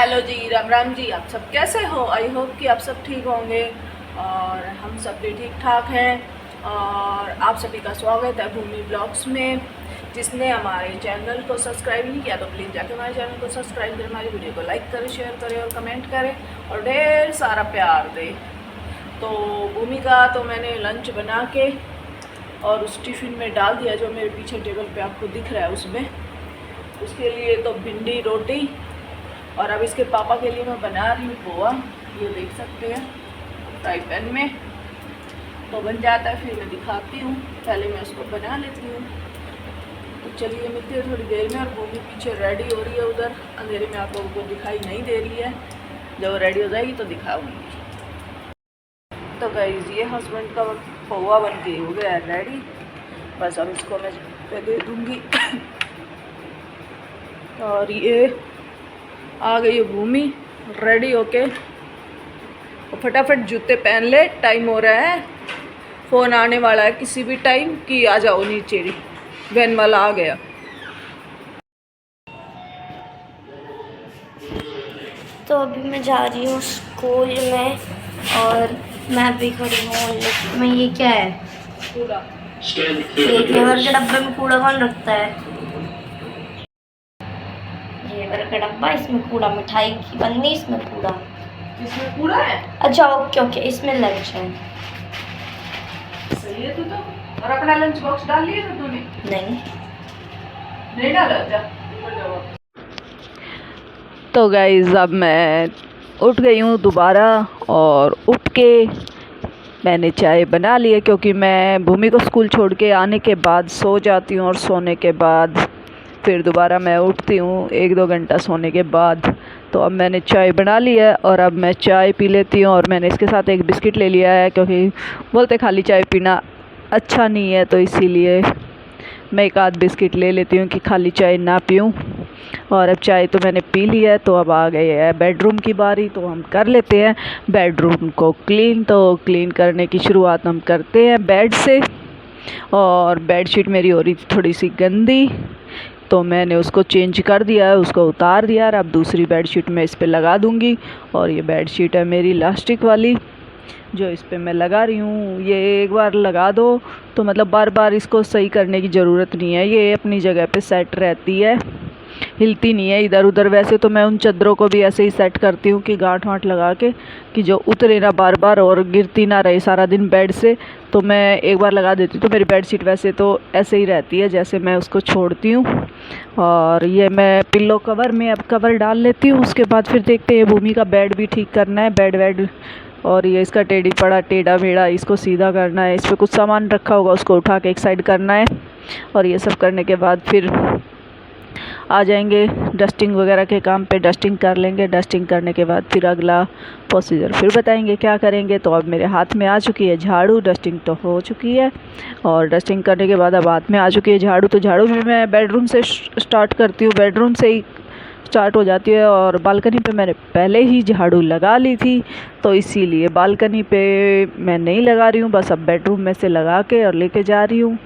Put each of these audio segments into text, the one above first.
Hello जी, राम राम जी। आप सब कैसे हो? आई होप कि आप सब ठीक होंगे और हम सब भी ठीक ठाक हैं। और आप सभी का स्वागत है भूमि ब्लॉग्स में। जिसने हमारे चैनल को सब्सक्राइब नहीं किया तो प्लीज़ जाके हमारे चैनल को सब्सक्राइब करें, हमारी वीडियो को लाइक करें, शेयर करें और कमेंट करें और ढेर सारा प्यार दें। तो भूमि का तो मैंने लंच बना के और उस टिफ़िन में डाल दिया जो मेरे पीछे टेबल पे आपको दिख रहा है। उसमें उसके लिए तो भिंडी रोटी और अब इसके पापा के लिए मैं बना रही हूँ पोहा। ये देख सकते हैं फ्राई पैन में तो बन जाता है, फिर मैं दिखाती हूँ। पहले मैं उसको बना लेती हूँ। तो चलिए मिलती है थोड़ी देर में। और भूमि पीछे रेडी हो रही है, उधर अंधेरे में आप लोगों को दिखाई नहीं दे रही है। जब रेडी हो जाएगी तो दिखाऊंगी। तो गाइस ये हस्बैंड का पोहा बन के हो गया है रेडी। बस अब इसको मैं दे दूँगी। और ये आ गई है भूमि रेडी होके। तो फटाफट जूते पहन ले, टाइम हो रहा है। फ़ोन आने वाला है किसी भी टाइम कि आ जाओ नीचे, वैन वाला आ गया। तो अभी मैं जा रही हूँ स्कूल में और मैं भी खड़ी हूँ में। ये क्या है? कूड़ा। ये घेवर के डब्बे में कूड़ा कौन रखता है? घेवर का डब्बा, इसमें कूड़ा। मिठाई की पन्नी, इसमें कूड़ा। इसमें कूड़ा है? अच्छा ओके ओके, इसमें लंच है। सही है। तू तो और अपना लंच बॉक्स डाल लिया था तूने? नहीं डाला। जा तो गाइस अब मैं उठ गई हूँ दोबारा और उठ के मैंने चाय बना ली है, क्योंकि मैं भूमि को स्कूल छोड़ के आने के बाद सो जाती हूँ और सोने के बाद फिर दोबारा मैं उठती हूँ 1-2 घंटा सोने के बाद। तो अब मैंने चाय बना ली है और अब मैं चाय पी लेती हूँ। और मैंने इसके साथ एक बिस्किट ले लिया है, क्योंकि बोलते खाली चाय पीना अच्छा नहीं है, तो इसीलिए मैं एक आध बिस्किट ले लेती हूँ कि खाली चाय ना पीऊँ। और अब चाय तो मैंने पी ली है। तो अब आ गई है बेडरूम की बारी, तो हम कर लेते हैं बेडरूम को क्लीन। तो क्लीन करने की शुरुआत हम करते हैं बेड से। और बेडशीट मेरी हो रही थी थोड़ी सी गंदी, तो मैंने उसको चेंज कर दिया है, उसको उतार दिया। और अब दूसरी बेडशीट मैं इस पर लगा दूँगी। और ये बेडशीट है मेरी इलास्टिक वाली, जो इस पे मैं लगा रही हूँ। ये एक बार लगा दो तो मतलब बार बार इसको सही करने की ज़रूरत नहीं है, ये अपनी जगह पे सेट रहती है, हिलती नहीं है इधर उधर। वैसे तो मैं उन चादरों को भी ऐसे ही सेट करती हूँ कि गांठ वाँठ लगा के, कि जो उतरे ना बार बार और गिरती ना रहे सारा दिन बेड से। तो मैं एक बार लगा देती हूँ तो मेरी बेडशीट वैसे तो ऐसे ही रहती है जैसे मैं उसको छोड़ती हूँ। और ये मैं पिल्लो कवर में अब कवर डाल लेती हूँ। उसके बाद फिर देखते हैं भूमि का बेड भी ठीक करना है, बेड वेड। और ये इसका टेढ़ी पड़ा टेढ़ा मेढ़ा इसको सीधा करना है। इस पर कुछ सामान रखा होगा उसको उठा के एक साइड करना है। और ये सब करने के बाद फिर आ जाएंगे डस्टिंग वगैरह के काम पे, डस्टिंग कर लेंगे। डस्टिंग करने के बाद फिर अगला प्रोसीजर फिर बताएंगे क्या करेंगे। तो अब मेरे हाथ में आ चुकी है झाड़ू, डस्टिंग तो हो चुकी है। और डस्टिंग करने के बाद अब हाथ में आ चुकी है झाड़ू। तो झाड़ू भी मैं बेडरूम से स्टार्ट करती हूँ, बेडरूम से ही स्टार्ट हो जाती है। और बालकनी पे मैंने पहले ही झाड़ू लगा ली थी, तो इसीलिए बालकनी पे मैं नहीं लगा रही हूँ। बस अब बेडरूम में से लगा के और लेके जा रही हूँ।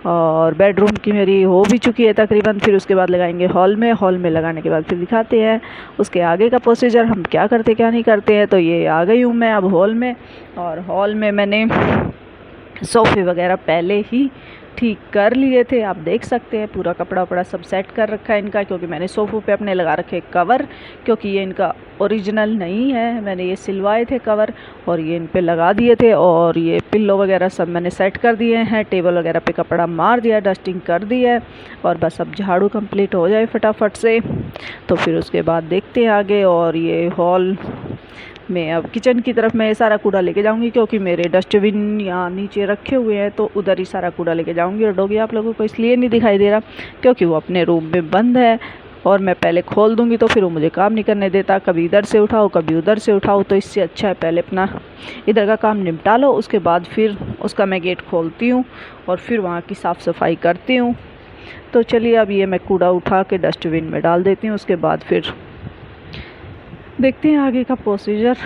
और बेडरूम की मेरी हो भी चुकी है तकरीबन। फिर उसके बाद लगाएंगे हॉल में। हॉल में लगाने के बाद फिर दिखाते हैं उसके आगे का प्रोसीजर, हम क्या करते क्या नहीं करते हैं। तो ये आ गई हूँ मैं अब हॉल में। और हॉल में मैंने सोफ़े वगैरह पहले ही ठीक कर लिए थे, आप देख सकते हैं। पूरा कपड़ा वपड़ा सब सेट कर रखा है इनका, क्योंकि मैंने सोफ़ों पे अपने लगा रखे कवर, क्योंकि ये इनका ओरिजिनल नहीं है, मैंने ये सिलवाए थे कवर और ये इन पे लगा दिए थे। और ये पिल्लो वगैरह सब मैंने सेट कर दिए हैं, टेबल वगैरह पे कपड़ा मार दिया, डस्टिंग कर दी है। और बस अब झाड़ू कंप्लीट हो जाए फटाफट से, तो फिर उसके बाद देखते हैं आगे। और ये हॉल मैं अब किचन की तरफ मैं सारा कूड़ा लेके जाऊंगी, क्योंकि मेरे डस्टबिन यहाँ नीचे रखे हुए हैं, तो उधर ही सारा कूड़ा लेके जाऊंगी। और डॉगी आप लोगों को इसलिए नहीं दिखाई दे रहा क्योंकि वो अपने रूम में बंद है, और मैं पहले खोल दूंगी तो फिर वो मुझे काम नहीं करने देता, कभी इधर से उठाओ कभी उधर से उठाओ। तो इससे अच्छा है पहले अपना इधर का काम निपटा लो, उसके बाद फिर उसका मैं गेट खोलती हूँ और फिर वहाँ की साफ़ सफाई करती हूँ। तो चलिए अब ये मैं कूड़ा उठा के डस्टबिन में डाल देती हूँ, उसके बाद फिर देखते हैं आगे का प्रोसीजर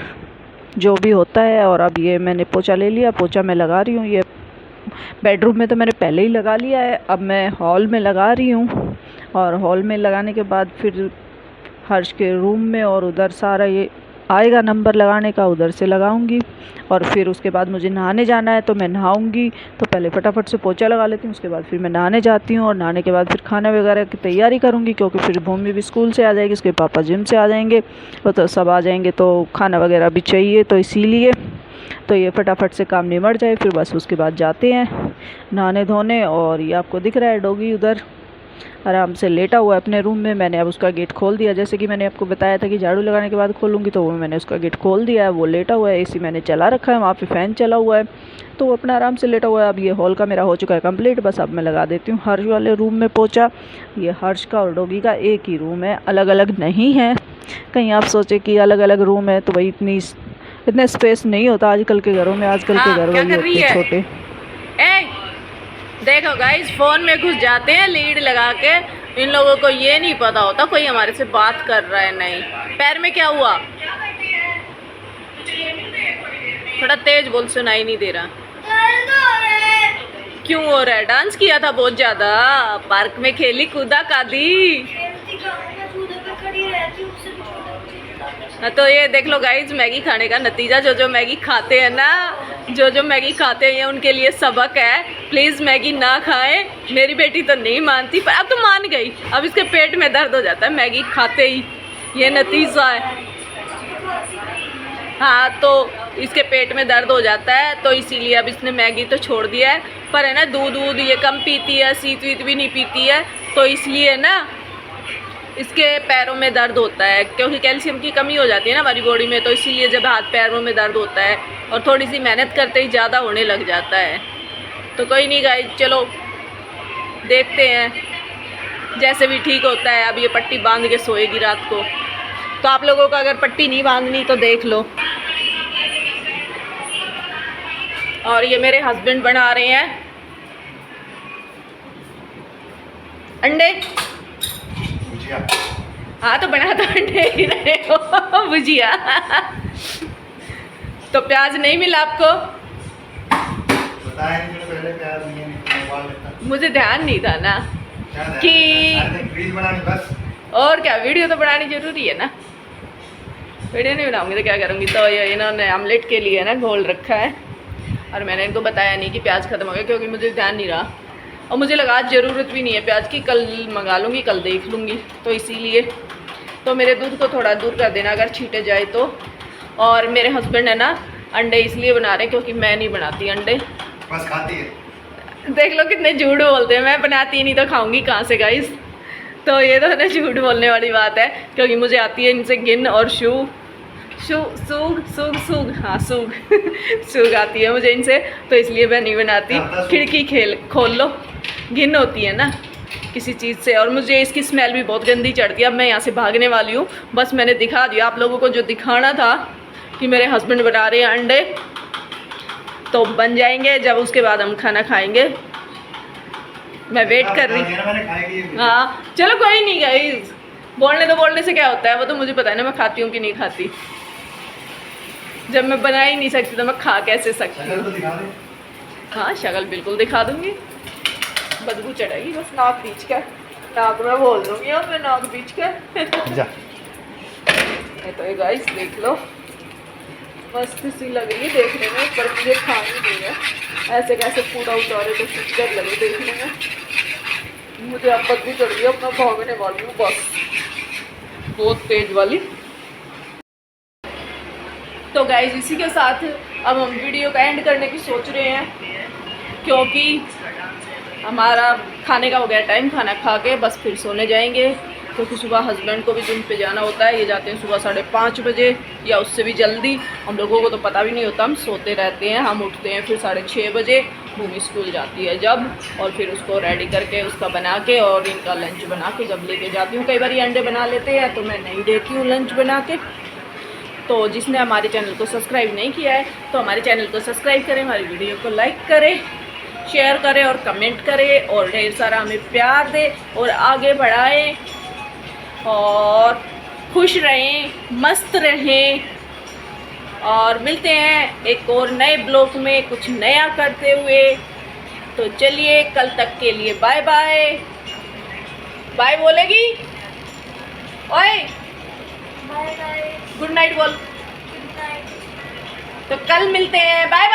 जो भी होता है। और अब ये मैंने पोछा ले लिया, पोछा मैं लगा रही हूँ। ये बेडरूम में तो मैंने पहले ही लगा लिया है, अब मैं हॉल में लगा रही हूँ। और हॉल में लगाने के बाद फिर हर्ष के रूम में, और उधर सारा ये आएगा नंबर लगाने का, उधर से लगाऊंगी। और फिर उसके बाद मुझे नहाने जाना है, तो मैं नहाऊंगी। तो पहले फटाफट से पोछा लगा लेती हूँ, उसके बाद फिर मैं नहाने जाती हूँ। और नहाने के बाद फिर खाना वगैरह की तैयारी करूँगी, क्योंकि फिर भूमि भी स्कूल से आ जाएगी, उसके पापा जिम से आ जाएंगे, वो तो सब आ जाएंगे, तो खाना वगैरह भी चाहिए, तो इसीलिए तो ये फटाफट से काम निमट जाए, फिर बस उसके बाद जाते हैं नहाने धोने। और ये आपको दिख रहा है डॉगी उधर आराम से लेटा हुआ है अपने रूम में। मैंने अब उसका गेट खोल दिया, जैसे कि मैंने आपको बताया था कि झाड़ू लगाने के बाद खोलूँगी, तो वो मैंने उसका गेट खोल दिया है। वो लेटा हुआ है, एसी मैंने चला रखा है, वहाँ पे फ़ैन चला हुआ है, तो वो अपना आराम से लेटा हुआ है। अब ये हॉल का मेरा हो चुका है कंप्लीट, बस अब मैं लगा देती हूँ हर्ष वाले रूम में पोछा। ये हर्ष का और डॉगी का एक ही रूम है, अलग अलग नहीं है। कहीं आप सोचे कि अलग अलग रूम है, तो वही इतने स्पेस नहीं होता आजकल के घरों में। आजकल के घर वही होते हैं छोटे। देखो गाइस, फोन में घुस जाते हैं लीड लगा के। इन लोगों को ये नहीं पता होता कोई हमारे से बात कर रहा है। नहीं, पैर में क्या हुआ? थोड़ा तेज बोल, सुनाई नहीं दे रहा। क्यों हो रहा है? डांस किया था बहुत ज्यादा, पार्क में खेली कूदा कादी। तो ये देख लो गाइज, मैगी खाने का नतीजा। जो मैगी खाते हैं ना, जो मैगी खाते हैं, ये उनके लिए सबक है। प्लीज़ मैगी ना खाएं। मेरी बेटी तो नहीं मानती, पर अब तो मान गई। अब इसके पेट में दर्द हो जाता है मैगी खाते ही, ये नतीजा है। हाँ, तो इसके पेट में दर्द हो जाता है, तो इसीलिए अब इसने मैगी तो छोड़ दिया है। पर है ना, दूध ये कम पीती है, सीत वीत भी नहीं पीती है, तो इसलिए ना इसके पैरों में दर्द होता है, क्योंकि कैल्शियम की कमी हो जाती है ना हमारी बॉडी में। तो इसीलिए जब हाथ पैरों में दर्द होता है, और थोड़ी सी मेहनत करते ही ज़्यादा होने लग जाता है। तो कोई नहीं गाइस, चलो देखते हैं जैसे भी ठीक होता है। अब ये पट्टी बांध के सोएगी रात को। तो आप लोगों को अगर पट्टी नहीं बांधनी तो देख लो। और ये मेरे हस्बैंड बना रहे हैं अंडे। हाँ, तो बना तो अंडे ही रहे हो भुजिया। तो प्याज नहीं मिला आपको? पहले प्याज नहीं, मुझे ध्यान नहीं था ना कि बस। और क्या, वीडियो तो बनानी जरूरी है ना। वीडियो नहीं बनाऊंगी तो क्या करूँगी। तो ये इन्होंने आमलेट के लिए ना घोल रखा है, और मैंने इनको बताया नहीं कि प्याज ख़त्म हो गया, क्योंकि मुझे ध्यान नहीं रहा। और मुझे लगा आज ज़रूरत भी नहीं है प्याज की, कल मंगा लूँगी, कल देख लूँगी। तो इसीलिए तो मेरे दूध को थोड़ा दूर कर देना अगर छीटे जाए तो। और मेरे हस्बैंड है ना, अंडे इसलिए बना रहे क्योंकि मैं नहीं बनाती अंडे, बस खाती है। देख लो कितने झूठ बोलते हैं। मैं बनाती नहीं तो खाऊंगी कहाँ से गाइस। तो ये तो ना झूठ बोलने वाली बात है, क्योंकि मुझे आती है इनसे गिन और सूग हाँ सूग सूग आती है मुझे इनसे, तो इसलिए मैं नहीं बनाती। खिड़की खोल लो, गिन होती है ना किसी चीज़ से। और मुझे इसकी स्मेल भी बहुत गंदी चढ़ती है। अब मैं यहाँ से भागने वाली हूँ, बस मैंने दिखा दिया आप लोगों को जो दिखाना था कि मेरे हस्बैंड बना रहे हैं अंडे। तो बन जाएंगे जब, उसके बाद हम खाना खाएंगे। मैं वेट कर रही। हाँ चलो कोई नहीं गाइस, बोलने से क्या होता है, वो तो मुझे पता है ना मैं खाती हूँ कि नहीं खाती। जब मैं बना ही नहीं सकती तो मैं खा कैसे सकती हूँ। हाँ शक्ल बिल्कुल दिखा दूँगी, बदबू चढ़ेगी बस नाक बीच कर। नाक में बोल दूँगी और मैं नाक बीच कर। तो ये गाइस देख लो, मस्त सी लग रही है देखने में, पर मुझे खानी नहीं है। ऐसे कैसे पूरा उतारे तो सुंदर लगे देखने में। मुझे अब बदबू चढ़ गई, अपना भागने वाली हूँ बस, बहुत तेज वाली। तो गाइस इसी के साथ अब हम वीडियो का एंड करने की सोच रहे हैं, क्योंकि हमारा खाने का हो गया टाइम। खाना खा के बस फिर सोने जाएंगे, क्योंकि सुबह हस्बैंड को भी जिम पे जाना होता है। ये जाते हैं सुबह 5:30 बजे या उससे भी जल्दी। हम लोगों को तो पता भी नहीं होता, हम सोते रहते हैं। हम उठते हैं फिर 6:30 बजे। भूमि स्कूल जाती है जब, और फिर उसको रेडी करके उसका बना के और इनका लंच बना के जब लेके जाती हूँ। कई बार ये अंडे बना लेते हैं तो मैं नहीं देती हूँ लंच बना के। तो जिसने हमारे चैनल को सब्सक्राइब नहीं किया है तो हमारे चैनल को सब्सक्राइब करें, हमारी वीडियो को लाइक करें, शेयर करें और कमेंट करें, और ढेर सारा हमें प्यार दें और आगे बढ़ाएं, और खुश रहें, मस्त रहें। और मिलते हैं एक और नए ब्लॉग में कुछ नया करते हुए। तो चलिए कल तक के लिए बाय बाय। बाय बोलेगी ओए। बाय बाय गुड नाइट बोल। Good night. तो कल मिलते हैं, बाय